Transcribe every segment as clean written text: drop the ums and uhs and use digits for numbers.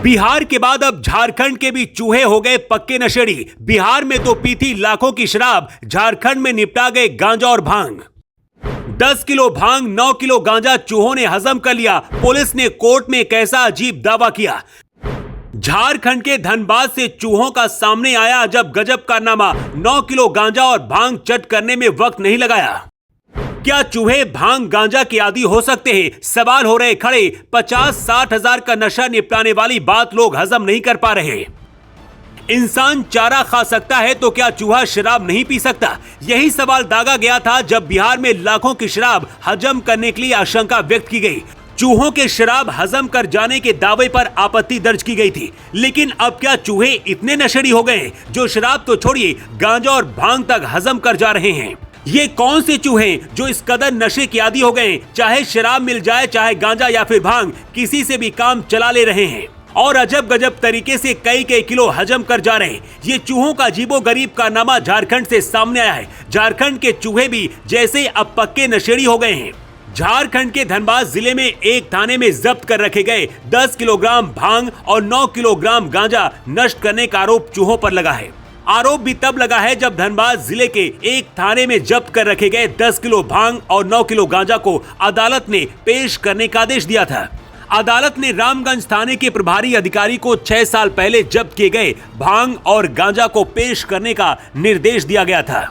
बिहार के बाद अब झारखंड के भी चूहे हो गए पक्के नशेड़ी। बिहार में तो पी थी लाखों की शराब, झारखंड में निपटा गए गांजा और भांग। 10 किलो भांग, 9 किलो गांजा चूहों ने हजम कर लिया। पुलिस ने कोर्ट में एक ऐसा अजीब दावा किया। झारखंड के धनबाद से चूहों का सामने आया अजब गजब कारनामा। 9 किलो गांजा और भांग चट करने में वक्त नहीं लगाया। क्या चूहे भांग गांजा के आदी हो सकते हैं? सवाल हो रहे खड़े। 50-60 हजार का नशा निपटाने वाली बात लोग हजम नहीं कर पा रहे। इंसान चारा खा सकता है तो क्या चूहा शराब नहीं पी सकता? यही सवाल दागा गया था जब बिहार में लाखों की शराब हजम करने के लिए आशंका व्यक्त की गई। चूहों के शराब हजम कर जाने के दावे पर आपत्ति दर्ज की गई थी। लेकिन अब क्या चूहे इतने नशेड़ी हो गए जो शराब तो छोड़िए, गांजा और भांग तक हजम कर जा रहे हैं? ये कौन से चूहे जो इस कदर नशे के आदी हो गए, चाहे शराब मिल जाए, चाहे गांजा या फिर भांग, किसी से भी काम चला ले रहे हैं और अजब गजब तरीके से कई किलो हजम कर जा रहे हैं। ये चूहों का अजीबो गरीब कारनामा झारखंड से सामने आया है। झारखंड के चूहे भी जैसे अब पक्के नशेड़ी हो गए हैं। झारखंड के धनबाद जिले में एक थाने में जब्त कर रखे गए 10 किलोग्राम भांग और 9 किलोग्राम गांजा नष्ट करने का आरोप चूहों पर लगा है। आरोप भी तब लगा है जब धनबाद जिले के एक थाने में जब्त कर रखे गए 10 किलो भांग और 9 किलो गांजा को अदालत ने पेश करने का आदेश दिया था। अदालत ने रामगंज थाने के प्रभारी अधिकारी को 6 साल पहले जब्त किए गए भांग और गांजा को पेश करने का निर्देश दिया गया था।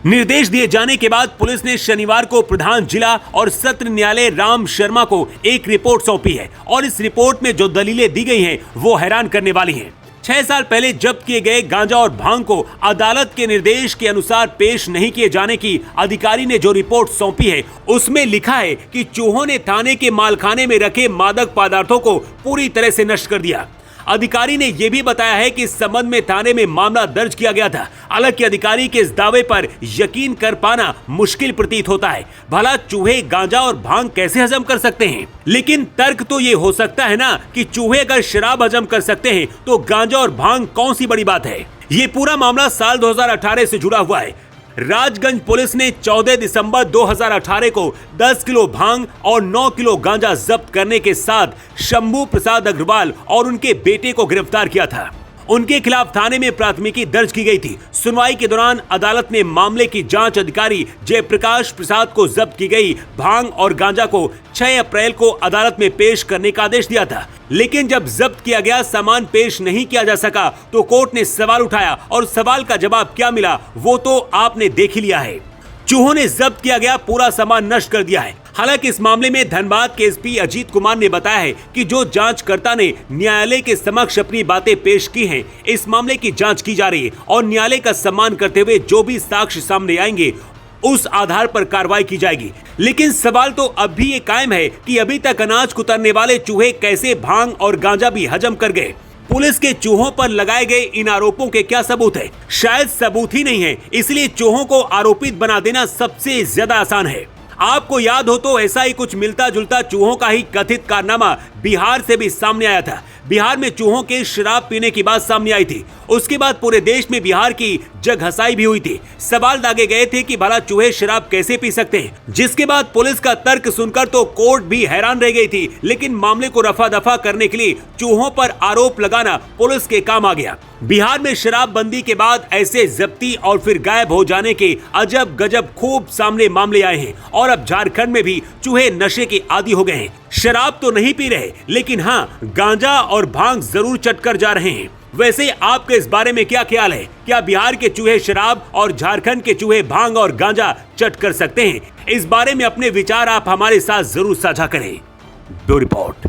निर्देश दिए जाने के बाद पुलिस ने शनिवार को प्रधान जिला और सत्र न्यायालय राम शर्मा को एक रिपोर्ट सौंपी है और इस रिपोर्ट में जो दलीलें दी गई हैं वो हैरान करने वाली हैं। 6 साल पहले जब्त किए गए गांजा और भांग को अदालत के निर्देश के अनुसार पेश नहीं किए जाने की अधिकारी ने जो रिपोर्ट सौंपी है उसमें लिखा है कि चूहों ने थाने के मालखाने में रखे मादक पदार्थों को पूरी तरह से नष्ट कर दिया। अधिकारी ने यह भी बताया है कि इस संबंध में थाने में मामला दर्ज किया गया था। हालांकि अधिकारी के इस दावे पर यकीन कर पाना मुश्किल प्रतीत होता है। भला चूहे गांजा और भांग कैसे हजम कर सकते हैं? लेकिन तर्क तो ये हो सकता है ना कि चूहे अगर शराब हजम कर सकते हैं तो गांजा और भांग कौन सी बड़ी बात है? ये पूरा मामला साल 2018 से जुड़ा हुआ है। राजगंज पुलिस ने 14 दिसंबर 2018 को 10 किलो भांग और 9 किलो गांजा जब्त करने के साथ शंभू प्रसाद अग्रवाल और उनके बेटे को गिरफ्तार किया था। उनके खिलाफ थाने में प्राथमिकी दर्ज की गई थी। सुनवाई के दौरान अदालत ने मामले की जांच अधिकारी जयप्रकाश प्रसाद को जब्त की गई भांग और गांजा को 6 अप्रैल को अदालत में पेश करने का आदेश दिया था। लेकिन जब जब्त किया गया सामान पेश नहीं किया जा सका तो कोर्ट ने सवाल उठाया और सवाल का जवाब क्या मिला वो तो आपने देख ही लिया है। चूहों ने जब्त किया गया पूरा सामान नष्ट कर दिया है। हालांकि इस मामले में धनबाद के एसपी अजीत कुमार ने बताया है कि जो जांचकर्ता ने न्यायालय के समक्ष अपनी बातें पेश की हैं, इस मामले की जांच की जा रही है और न्यायालय का सम्मान करते हुए जो भी साक्ष्य सामने आएंगे उस आधार पर कार्रवाई की जाएगी। लेकिन सवाल तो अब भी ये कायम है कि अभी तक अनाज कुतरने वाले चूहे कैसे भांग और गांजा भी हजम कर गए? पुलिस के चूहों पर लगाए गए इन आरोपों के क्या सबूत है? शायद सबूत ही नहीं है, इसलिए चूहों को आरोपित बना देना सबसे ज्यादा आसान है। आपको याद हो तो ऐसा ही कुछ मिलता जुलता चूहों का ही कथित कारनामा बिहार से भी सामने आया था। बिहार में चूहों के शराब पीने की बात सामने आई थी। उसके बाद पूरे देश में बिहार की जगहसाई भी हुई थी। सवाल दागे गए थे कि भला चूहे शराब कैसे पी सकते हैं? जिसके बाद पुलिस का तर्क सुनकर तो कोर्ट भी हैरान रह गई थी। लेकिन मामले को रफा दफा करने के लिए चूहों पर आरोप लगाना पुलिस के काम आ गया। बिहार में शराबबंदी के बाद ऐसे जब्ती और फिर गायब हो जाने के अजब गजब खूब सामने मामले आए हैं और अब झारखंड में भी चूहे नशे के आदी हो गए हैं। शराब तो नहीं पी रहे, लेकिन हाँ, गांजा और भांग जरूर चटकर जा रहे हैं। वैसे आपके इस बारे में क्या ख्याल है? क्या बिहार के चूहे शराब और झारखंड के चूहे भांग और गांजा चट कर सकते हैं? इस बारे में अपने विचार आप हमारे साथ जरूर साझा करें। Bureau report.